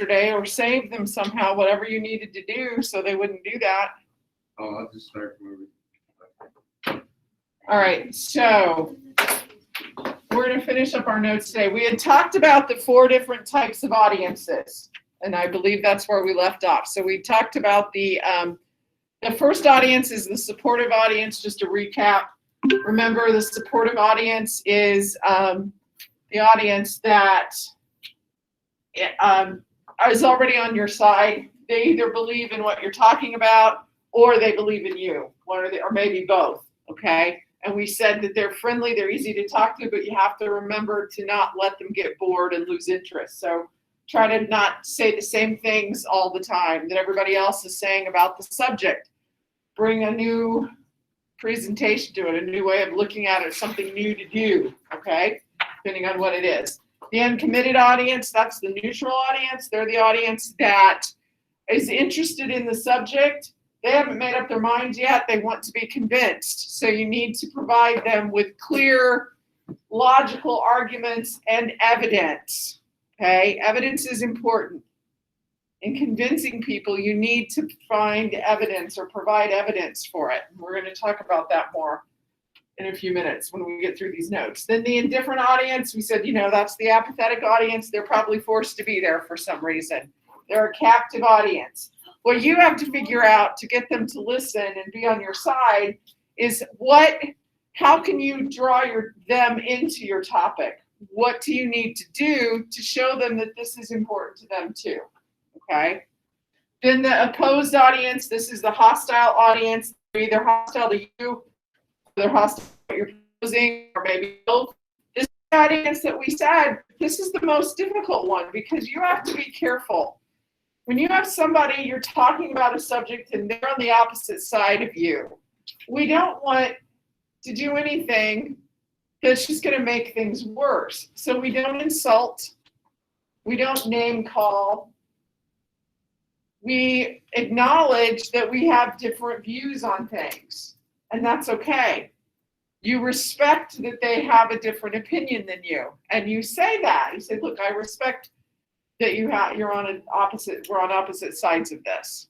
yesterday, or save them somehow, whatever you needed to do so they wouldn't do that. Oh, I'll just start moving. All right, so we're going to finish up our notes today. We had talked about the 4 different types of audiences, and I believe that's where we left off. So we talked about the first audience is the supportive audience. Just to recap, remember the supportive audience is the audience that is already on your side. They either believe in what you're talking about or they believe in you, or maybe both, okay? And we said that they're friendly, they're easy to talk to, but you have to remember to not let them get bored and lose interest. So try to not say the same things all the time that everybody else is saying about the subject. Bring a new presentation to it, a new way of looking at it, something new to do, okay? Depending on what it is. The uncommitted audience, that's the neutral audience. They're the audience that is interested in the subject. They haven't made up their minds yet. They want to be convinced. So you need to provide them with clear, logical arguments and evidence. Okay? Evidence is important. In convincing people, you need to find evidence or provide evidence for it. We're going to talk about that more in a few minutes when we get through these notes. Then the indifferent audience, we said, that's the apathetic audience. They're probably forced to be there for some reason. They're a captive audience. What you have to figure out to get them to listen and be on your side is how can you draw them into your topic? What do you need to do to show them that this is important to them too? Okay. Then the opposed audience, this is the hostile audience. They're either hostile to you, or they're hostile to what you're proposing, or maybe both. This audience that we said, this is the most difficult one because you have to be careful. When you have somebody, you're talking about a subject and they're on the opposite side of you, we don't want to do anything that's just going to make things worse. So we don't insult. We don't name call. We acknowledge that we have different views on things, and that's okay. You respect that they have a different opinion than you, and you say that. You say, look, I respect that we're on opposite sides of this.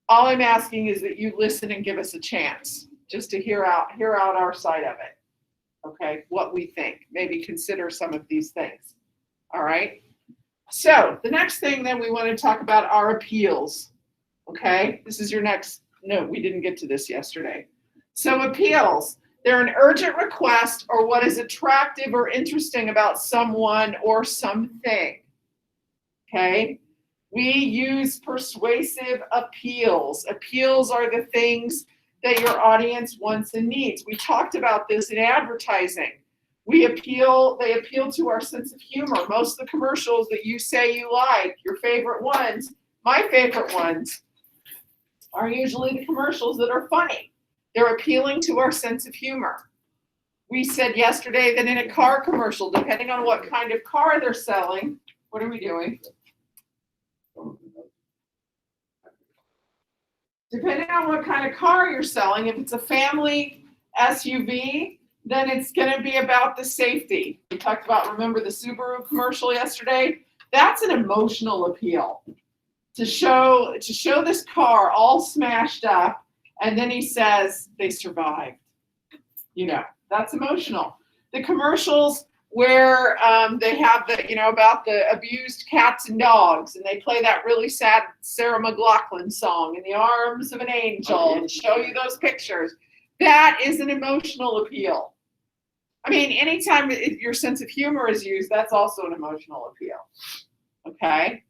All I'm asking is that you listen and give us a chance just to hear out our side of it. Okay, what we think. Maybe consider some of these things. All right. So the next thing then we want to talk about are appeals. Okay, this is your next note. We didn't get to this yesterday. So appeals. They're an urgent request or what is attractive or interesting about someone or something. Okay, we use persuasive appeals. Appeals are the things that your audience wants and needs. We talked about this in advertising. They appeal to our sense of humor. Most of the commercials that you say you like, your favorite ones, my favorite ones, are usually the commercials that are funny. They're appealing to our sense of humor. We said yesterday that in a car commercial, depending on what kind of car they're selling, what are we doing? Depending on what kind of car you're selling, if it's a family SUV, then it's going to be about the safety. We talked about, remember the Subaru commercial yesterday? That's an emotional appeal. To show this car all smashed up, and then he says they survived. That's emotional. The commercials where they have about the abused cats and dogs, and they play that really sad Sarah McLachlan song, "In the Arms of an Angel," and show you those pictures. That is an emotional appeal. I mean, anytime your sense of humor is used, that's also an emotional appeal. Okay?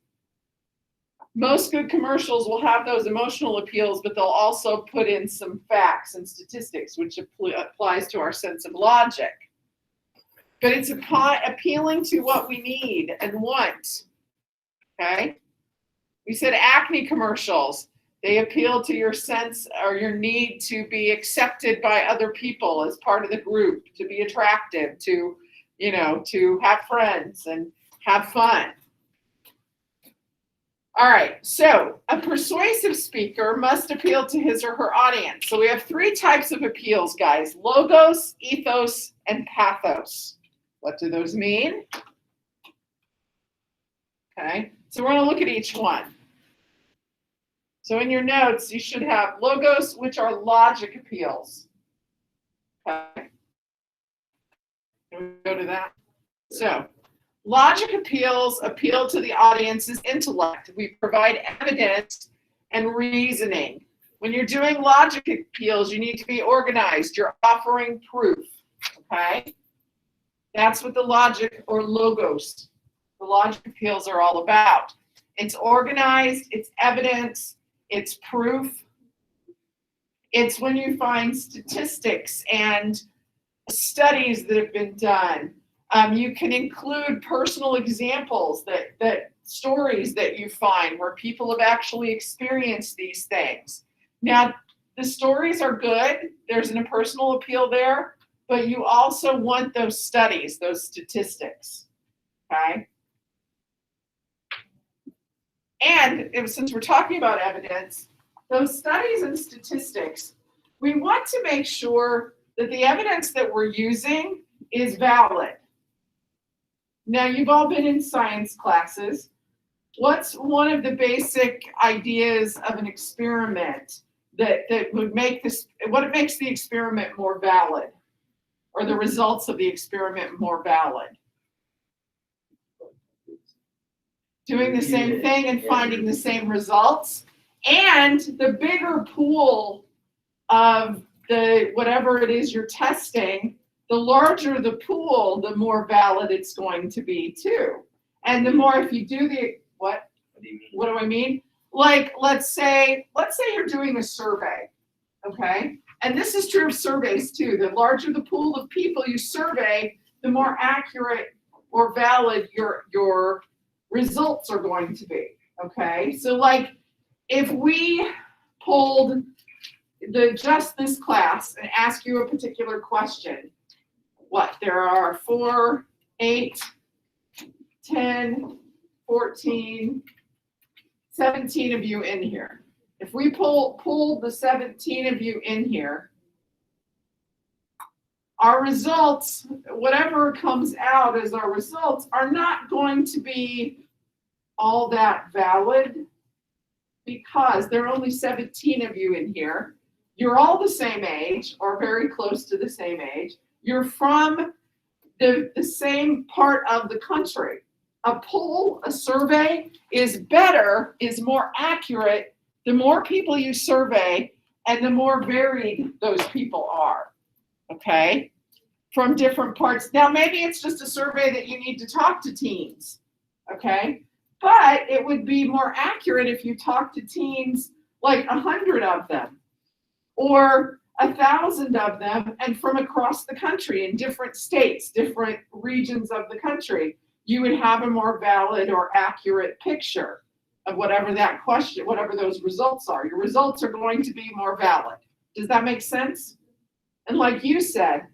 Most good commercials will have those emotional appeals, but they'll also put in some facts and statistics, which applies to our sense of logic. But it's appealing to what we need and want. Okay? We said acne commercials. They appeal to your sense or your need to be accepted by other people as part of the group, to be attractive, to have friends and have fun. All right, so a persuasive speaker must appeal to his or her audience. So we have 3 types of appeals, guys: logos, ethos, and pathos. What do those mean? Okay, so we're going to look at each one. So in your notes, you should have logos, which are logic appeals. Okay, can we go to that? So logic appeals appeal to the audience's intellect. We provide evidence and reasoning. When you're doing logic appeals, you need to be organized. You're offering proof, okay? That's what the logic or logos, the logic appeals are all about. It's organized, it's evidence, it's proof. It's when you find statistics and studies that have been done. You can include personal examples, that stories that you find where people have actually experienced these things. Now, the stories are good. There's a personal appeal there, but you also want those studies, those statistics, okay? And since we're talking about evidence, those studies and statistics, we want to make sure that the evidence that we're using is valid. Now, you've all been in science classes. What's one of the basic ideas of an experiment that would make this, what makes the experiment more valid, or the results of the experiment more valid? Doing the same thing and finding the same results, and the bigger pool of the whatever it is you're testing, the larger the pool, the more valid it's going to be too. And the more, if you do the, what do you mean? What do I mean? Like, let's say you're doing a survey, okay? And this is true of surveys too. The larger the pool of people you survey, the more accurate or valid your results are going to be, okay? So like, if we polled just this class and ask you a particular question, what, there are 4, 8, 10, 14, 17 of you in here. If we pulled the 17 of you in here, our results, whatever comes out as our results, are not going to be all that valid because there are only 17 of you in here. You're all the same age or very close to the same age. You're from the same part of the country. A poll, a survey is better, is more accurate, the more people you survey and the more varied those people are, okay? From different parts. Now, maybe it's just a survey that you need to talk to teens, okay? But it would be more accurate if you talk to teens, like 100 of them, or 1,000 of them, and from across the country in different states, different regions of the country. You would have a more valid or accurate picture of whatever that question, whatever those results are. Your results are going to be more valid. Does that make sense? And like you said,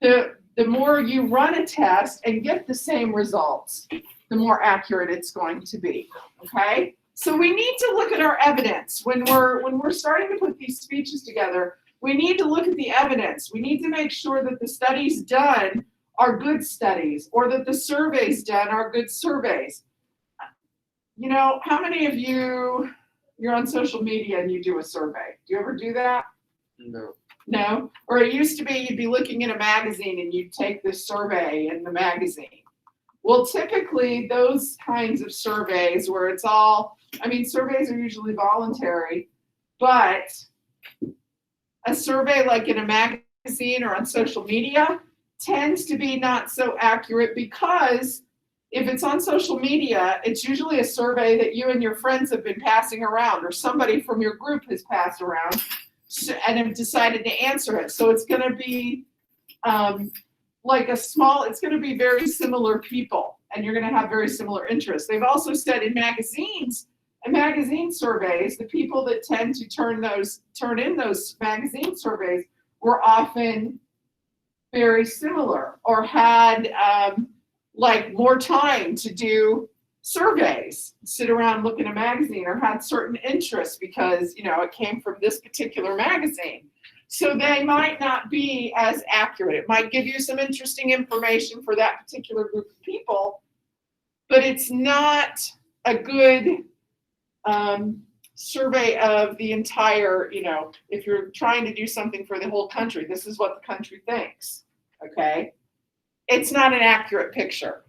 the more you run a test and get the same results, the more accurate it's going to be, okay? So we need to look at our evidence. When we're starting to put these speeches together, we need to look at the evidence. We need to make sure that the studies done are good studies, or that the surveys done are good surveys. You know, how many of you, you're on social media and you do a survey? Do you ever do that? No. No? Or it used to be you'd be looking in a magazine and you'd take this survey in the magazine. Well, typically those kinds of surveys where it's all, I mean, surveys are usually voluntary, but a survey like in a magazine or on social media tends to be not so accurate, because if it's on social media, it's usually a survey that you and your friends have been passing around, or somebody from your group has passed around and have decided to answer it. So it's going to be like it's going to be very similar people, and you're going to have very similar interests. They've also said in magazines, and magazine surveys, the people that tend to turn in those magazine surveys were often very similar, or had like more time to do surveys, sit around, look at a magazine, or had certain interests because, you know, it came from this particular magazine. So they might not be as accurate. It might give you some interesting information for that particular group of people, but it's not a good survey of the entire, if you're trying to do something for the whole country, this is what the country thinks, okay? It's not an accurate picture,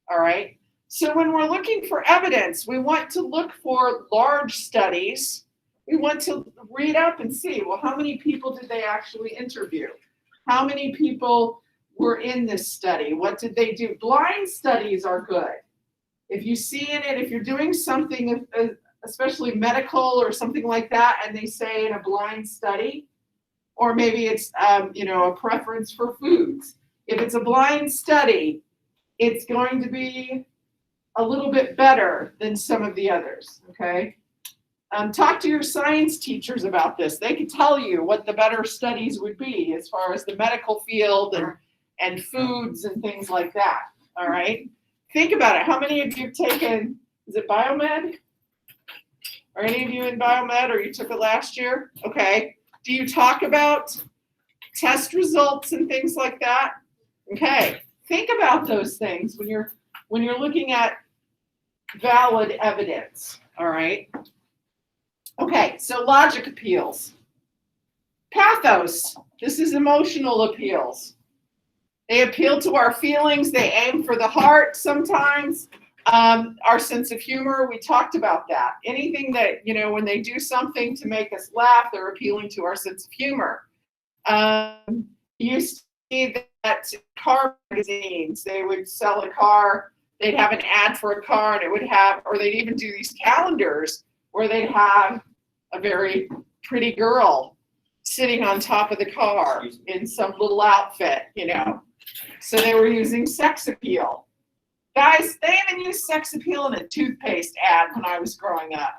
all right? So when we're looking for evidence, we want to look for large studies. We want to read up and see, well, how many people did they actually interview? How many people were in this study? What did they do? Blind studies are good. If you see in it, if you're doing something, especially medical or something like that, and they say in a blind study, or maybe it's, a preference for foods. If it's a blind study, it's going to be a little bit better than some of the others, okay? Talk to your science teachers about this. They can tell you what the better studies would be as far as the medical field and foods and things like that, all right? Think about it. How many of you have taken, is it biomed? Are any of you in biomed, or you took it last year? Okay. Do you talk about test results and things like that? Okay. Think about those things when you're looking at valid evidence, all right? Okay, so logic appeals. Pathos, this is emotional appeals. They appeal to our feelings, they aim for the heart sometimes. Our sense of humor, we talked about that. Anything that, when they do something to make us laugh, they're appealing to our sense of humor. You see that car magazines, they would sell a car, they'd have an ad for a car, and it would have, or they'd even do these calendars where they'd have a very pretty girl sitting on top of the car in some little outfit, So they were using sex appeal. Guys, they even used sex appeal in a toothpaste ad when I was growing up.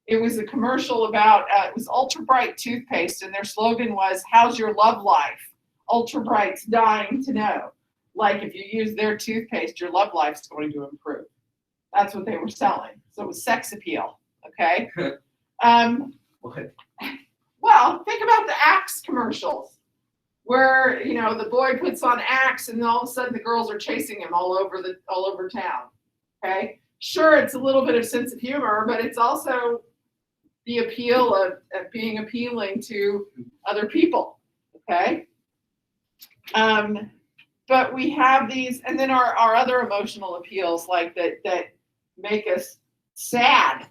It was a commercial about, it was Ultra Bright toothpaste, and their slogan was, how's your love life? Ultra Bright's dying to know. Like, if you use their toothpaste, your love life's going to improve. That's what they were selling. So it was sex appeal, okay? What? Well, think about the Axe commercials, where the boy puts on Axe, and all of a sudden the girls are chasing him all over town. Okay, sure, it's a little bit of sense of humor, but it's also the appeal of being appealing to other people. Okay, but we have these, and then our other emotional appeals like that make us sad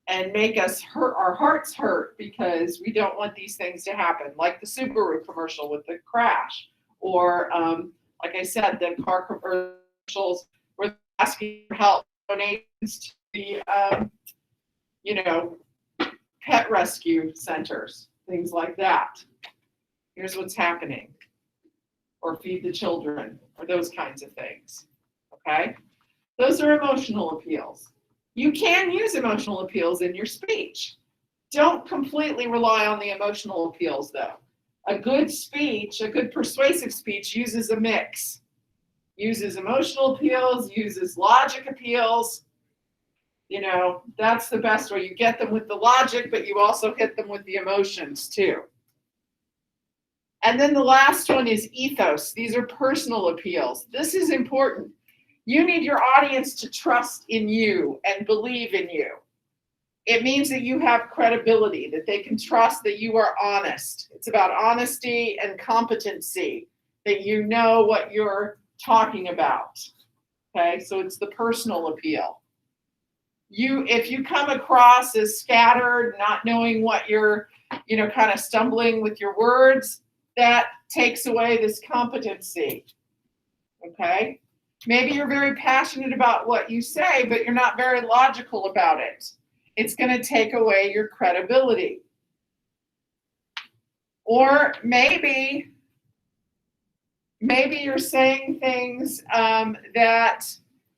and make us hurt, our hearts hurt, because we don't want these things to happen, like the Subaru commercial with the crash, or like I said, the car commercials where they're asking for help, donations to the pet rescue centers, things like that. Here's what's happening, or feed the children, or those kinds of things. Okay, those are emotional appeals. You can use emotional appeals in your speech. Don't completely rely on the emotional appeals, though. A good speech, a good persuasive speech, uses a mix. Uses emotional appeals, uses logic appeals. That's the best way. You get them with the logic, but you also hit them with the emotions, too. And then the last one is ethos. These are personal appeals. This is important. You need your audience to trust in you and believe in you. It means that you have credibility, that they can trust that you are honest. It's about honesty and competency, that you know what you're talking about. Okay, so it's the personal appeal. If you come across as scattered, not knowing what you're, kind of stumbling with your words, that takes away this competency. Okay? Maybe you're very passionate about what you say, but you're not very logical about it. It's going to take away your credibility. Or maybe you're saying things that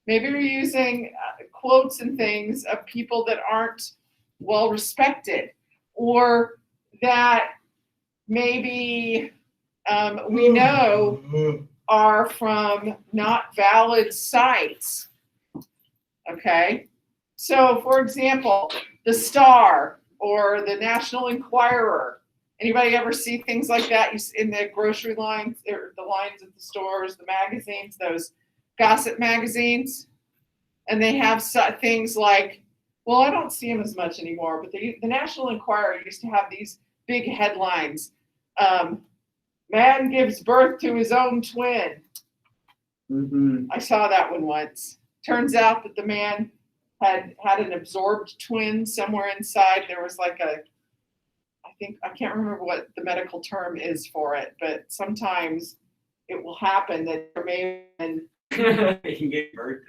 maybe you're using quotes and things of people that aren't well respected, or that maybe we know are from not valid sites. Okay, so for example, the Star or the National Enquirer. Anybody ever see things like that in the grocery lines, or the lines at the stores, the magazines, those gossip magazines? And they have things like, well, I don't see them as much anymore, but the National Enquirer used to have these big headlines. Man gives birth to his own twin. Mm-hmm. I saw that one once. Turns out that the man had an absorbed twin somewhere inside. There was like I can't remember what the medical term is for it, but sometimes it will happen that there may have been. He can get birth.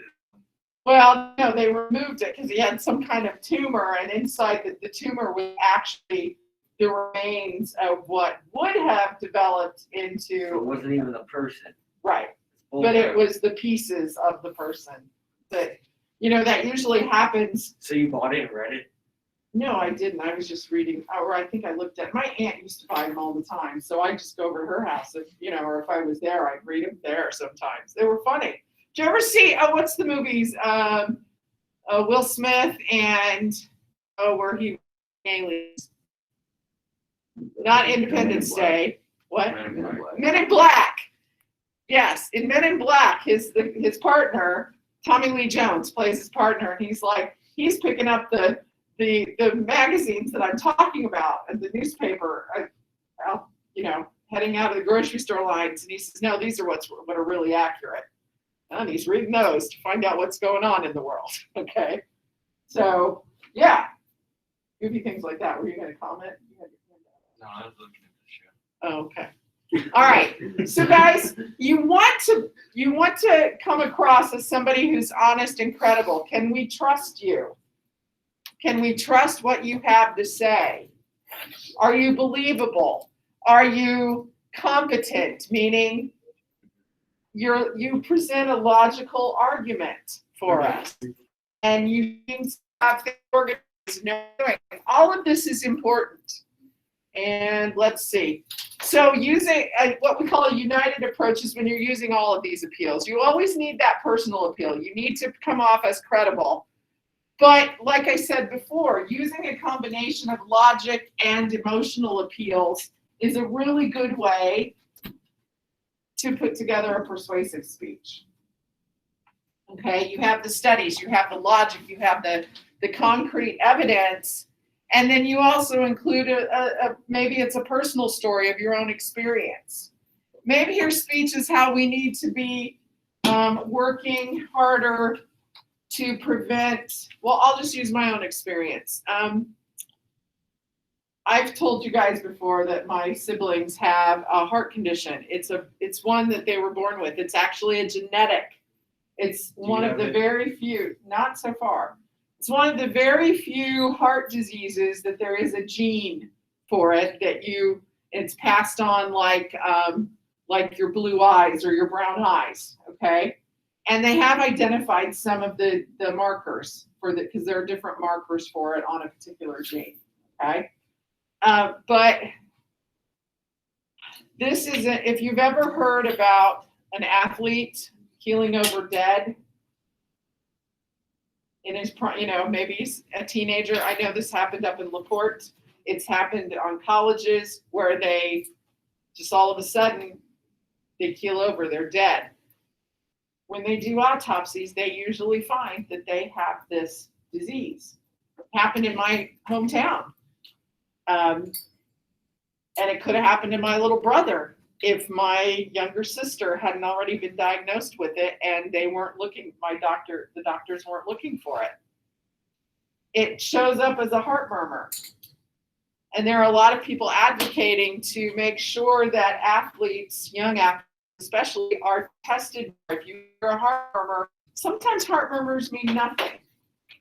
Well, no, they removed it because he had some kind of tumor, and inside the tumor was actually the remains of what would have developed into. So it wasn't even the person. Right. But it was the pieces of the person that, that usually happens. So you bought it and read it? No, I didn't. I was just reading, or I think I looked at, my aunt used to buy them all the time. So I just go over to her house, or if I was there, I'd read them there sometimes. They were funny. Did you ever see, what's the movies? Will Smith and, where he aliens. Not Independence Day. What? Men in Black. Yes, in Men in Black, his partner, Tommy Lee Jones, plays his partner, and he's picking up the magazines that I'm talking about and the newspaper, heading out of the grocery store lines, and he says, no, these are what are really accurate. And he's reading those to find out what's going on in the world. Okay, so yeah, goofy things like that. Were you going to comment? No, I was looking at the show. Oh, okay. All right. So guys, you want to come across as somebody who's honest and credible. Can we trust you? Can we trust what you have to say? Are you believable? Are you competent? Meaning you present a logical argument for us, and you have things organized. All of this is important. And let's see. So using what we call a united approach is when you're using all of these appeals. You always need that personal appeal. You need to come off as credible. But like I said before, using a combination of logic and emotional appeals is a really good way to put together a persuasive speech. Okay, you have the studies, you have the logic, you have the concrete evidence. And then you also include maybe it's a personal story of your own experience. Maybe your speech is how we need to be working harder to prevent, well, I'll just use my own experience. I've told you guys before that my siblings have a heart condition. It's one that they were born with. It's actually a genetic. It's one of the very few, not so far. It's one of the very few heart diseases that there is a gene for it it's passed on like your blue eyes or your brown eyes, okay? And they have identified some of the markers because there are different markers for it on a particular gene, okay? But this is if you've ever heard about an athlete keeling over dead, in his, maybe he's a teenager. I know this happened up in LaPorte. It's happened on colleges where they just all of a sudden they keel over, they're dead. When they do autopsies, they usually find that they have this disease. It happened in my hometown. And it could have happened to my little brother if my younger sister hadn't already been diagnosed with it and they weren't looking, the doctors weren't looking for it. It shows up as a heart murmur. And there are a lot of people advocating to make sure that athletes, young athletes especially, are tested. If you hear a heart murmur, sometimes heart murmurs mean nothing,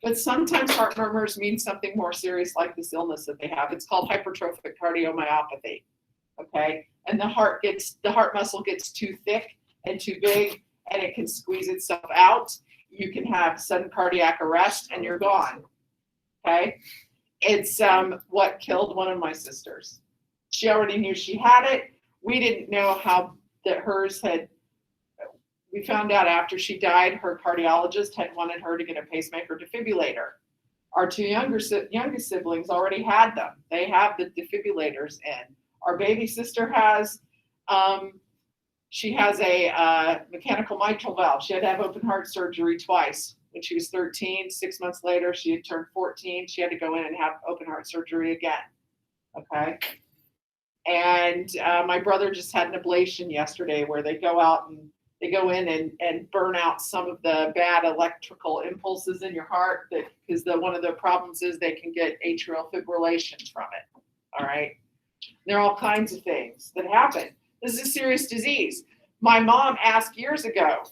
but sometimes heart murmurs mean something more serious like this illness that they have. It's called hypertrophic cardiomyopathy. Okay, and the heart muscle gets too thick and too big, and it can squeeze itself out. You can have sudden cardiac arrest, and you're gone. Okay, it's what killed one of my sisters. She already knew she had it. We didn't know how that hers had. We found out after she died, her cardiologist had wanted her to get a pacemaker defibrillator. Our two youngest siblings already had them. They have the defibrillators in. Our baby sister has, she has a mechanical mitral valve. She had to have open heart surgery twice when she was 13. 6 months later, she had turned 14. She had to go in and have open heart surgery again. Okay. And my brother just had an ablation yesterday where they go out and they go in and burn out some of the bad electrical impulses in your heart, that because one of the problems is they can get atrial fibrillation from it. All right. There are all kinds of things that happen. This is a serious disease. My mom asked years ago,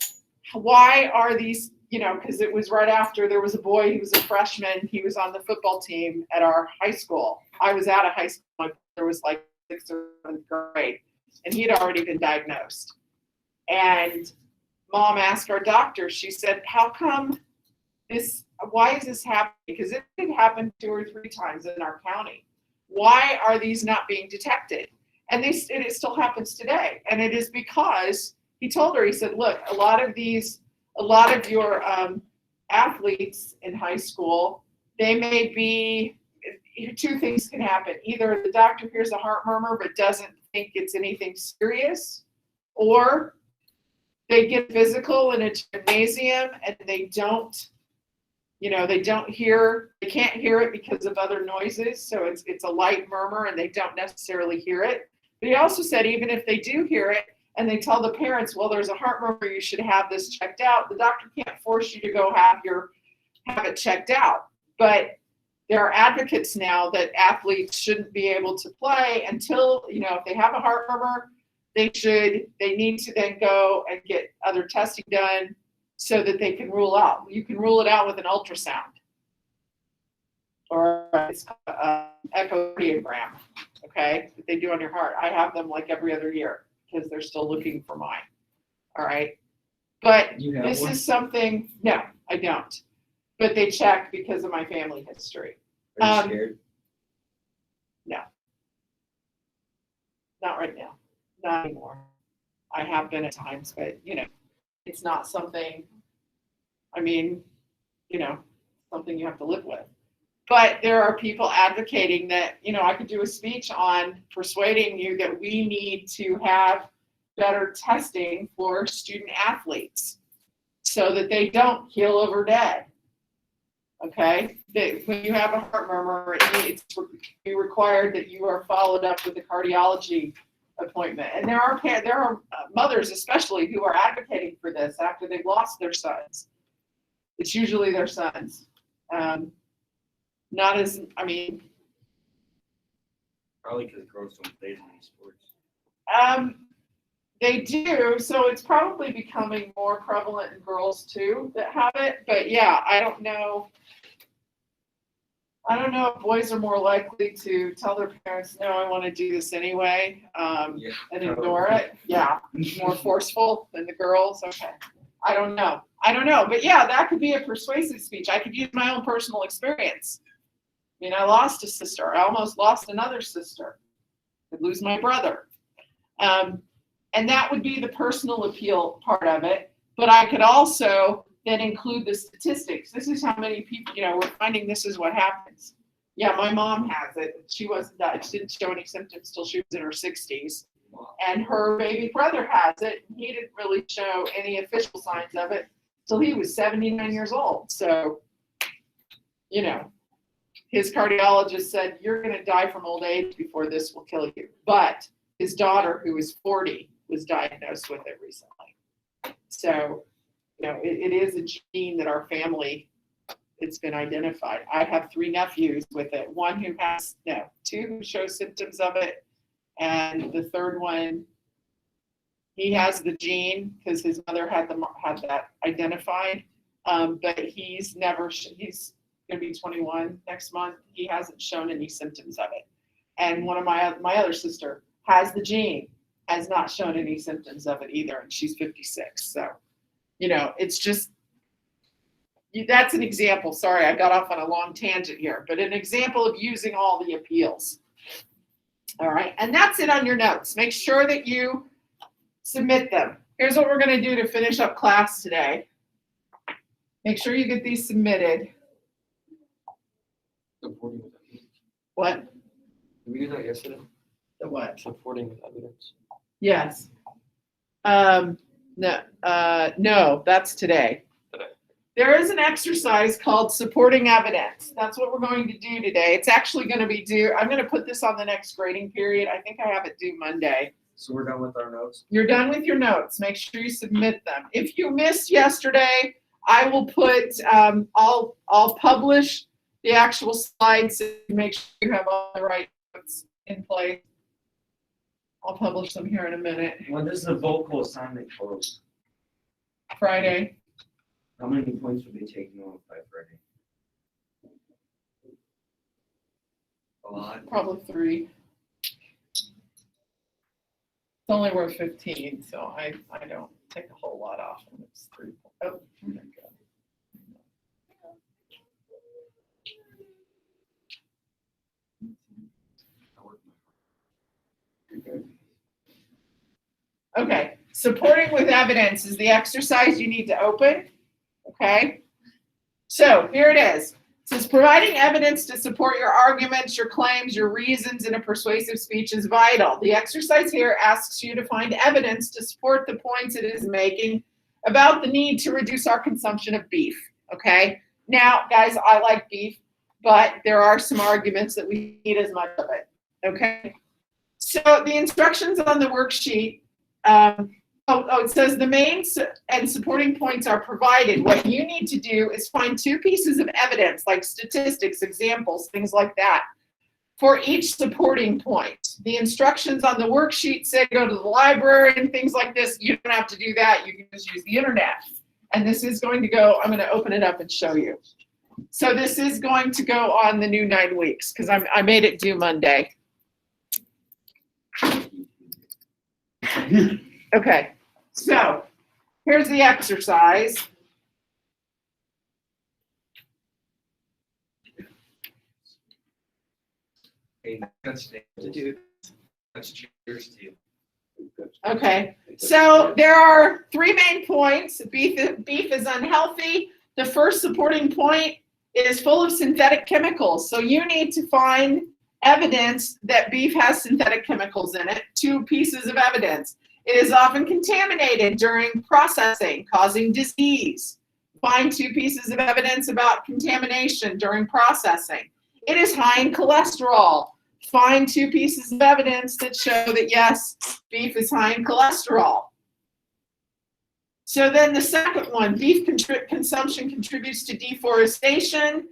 why are these, because it was right after there was a boy, he was a freshman, he was on the football team at our high school. I was out of high school, my brother was like 6th or 7th grade, and he had already been diagnosed. And mom asked our doctor, she said, why is this happening? Because it had happened 2 or 3 times in our county. Why are these not being detected? And it still happens today. And it is because he told her, he said, look, a lot of your athletes in high school, they may be, 2 things can happen. Either the doctor hears a heart murmur but doesn't think it's anything serious, or they get physical in a gymnasium and they can't hear it because of other noises. So it's a light murmur and they don't necessarily hear it. But he also said, even if they do hear it and they tell the parents, well, there's a heart murmur, you should have this checked out, the doctor can't force you to go have it checked out. But there are advocates now that athletes shouldn't be able to play until, if they have a heart murmur, they need to then go and get other testing done so that they can rule out. You can rule it out with an ultrasound or it's echocardiogram, okay, that they do on your heart. I have them like every other year because they're still looking for mine. All right. But this is something, no, I don't. But they check because of my family history. Are you scared? No. Not right now. Not anymore. I have been at times, but it's not something, something you have to live with. But there are people advocating that, I could do a speech on persuading you that we need to have better testing for student athletes so that they don't keel over dead. Okay? That when you have a heart murmur, it's required that you are followed up with a cardiology appointment. And there are mothers especially who are advocating for this after they've lost their sons. It's usually their sons. Probably because girls don't play as many sports. They do, so it's probably becoming more prevalent in girls too that have it. But yeah, I don't know if boys are more likely to tell their parents, no, I want to do this anyway, and ignore it. Yeah, more forceful than the girls. Okay. I don't know. But yeah, that could be a persuasive speech. I could use my own personal experience. I lost a sister. I almost lost another sister. I could lose my brother. And that would be the personal appeal part of it. But I could also then include the statistics. This is how many people, we're finding this is what happens. Yeah, my mom has it. She didn't show any symptoms till she was in her 60s. And her baby brother has it. He didn't really show any official signs of it till he was 79 years old. So, his cardiologist said, you're going to die from old age before this will kill you. But his daughter, who is 40, was diagnosed with it recently. So, it is a gene that our family, it's been identified. I have 3 nephews with it. 2 who show symptoms of it. And the third one, he has the gene because his mother had that identified. But he's going to be 21 next month. He hasn't shown any symptoms of it. And one of my other sister has the gene, has not shown any symptoms of it either, and she's 56. So, it's just, that's an example. Sorry, I got off on a long tangent here, but an example of using all the appeals. All right, and that's it on your notes. Make sure that you submit them. Here's what we're going to do to finish up class today. Make sure you get these submitted. Supporting with evidence. What? Did we do that yesterday? The what? Supporting with evidence. Yes. No, that's today. there is an exercise called supporting evidence. That's what we're going to do today. It's actually going to be due, I'm going to put this on the next grading period. I think I have it due Monday. So we're done with our notes? You're done with your notes. Make sure you submit them. If you missed yesterday, I will put, I'll publish the actual slides to make sure you have all the right notes in place. I'll publish them here in a minute. When does the vocal assignment close? Friday. How many points will be taken off by Friday? A lot. Probably 3. It's only worth 15, so I don't take a whole lot off when it's 3. Oh, there we go. Okay, supporting with evidence is the exercise you need to open. Okay, so here it is. It says providing evidence to support your arguments, your claims, your reasons in a persuasive speech is vital. The exercise here asks you to find evidence to support the points it is making about the need to reduce our consumption of beef. Okay, now guys, I like beef, but there are some arguments that we need as much of it. Okay, so the instructions on the worksheet. It says the main and supporting points are provided. What you need to do is find 2 pieces of evidence, like statistics, examples, things like that, for each supporting point. The instructions on the worksheet say go to the library and things like this. You don't have to do that. You can just use the internet. And this is going to go, I'm going to open it up and show you. So this is going to go on the new 9 weeks because I made it due Monday. Okay, so here's the exercise. Hey, that's cheers to you. Okay, so there are 3 main points. Beef is unhealthy. The first supporting point is full of synthetic chemicals. So you need to find evidence that beef has synthetic chemicals in it. 2 pieces of evidence. It is often contaminated during processing, causing disease. Find 2 pieces of evidence about contamination during processing. It is high in cholesterol. Find 2 pieces of evidence that show that, yes, beef is high in cholesterol. So then the second one, beef consumption contributes to deforestation.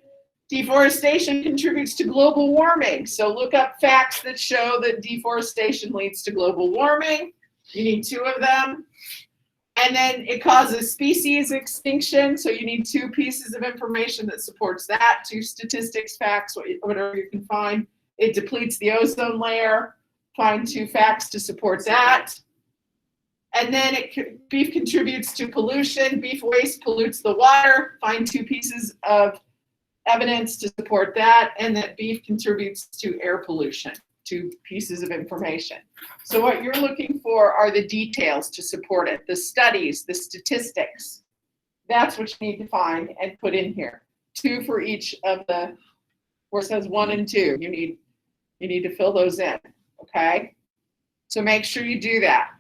Deforestation contributes to global warming. So look up facts that show that deforestation leads to global warming. You need 2 of them. And then it causes species extinction. So you need 2 pieces of information that supports that, 2 statistics, facts, whatever you can find. It depletes the ozone layer. Find 2 facts to support that. And then beef contributes to pollution. Beef waste pollutes the water. Find 2 pieces of evidence to support that. And that beef contributes to air pollution. 2 pieces of information. So what you're looking for are the details to support it, the studies, the statistics. That's what you need to find and put in here. 2 for each of the, where it says 1 and 2. You need to fill those in, okay? So make sure you do that.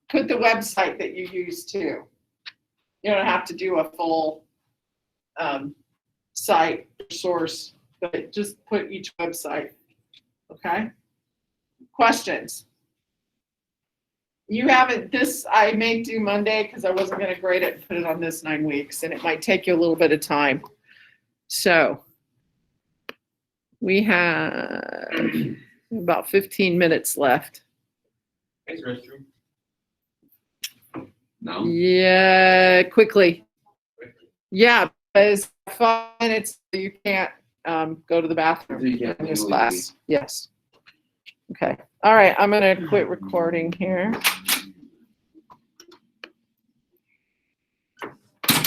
Put the website that you use too. You don't have to do a full site source, but just put each website, okay? Questions? You haven't, this I may do Monday because I wasn't going to grade it and put it on this 9 weeks, and it might take you a little bit of time. So we have about 15 minutes left. Thanks, restroom. No? Yeah, quickly. Yeah, because 5 minutes you can't go to the bathroom You can't in this legally class. Yes. Okay. All right. I'm going to quit recording here.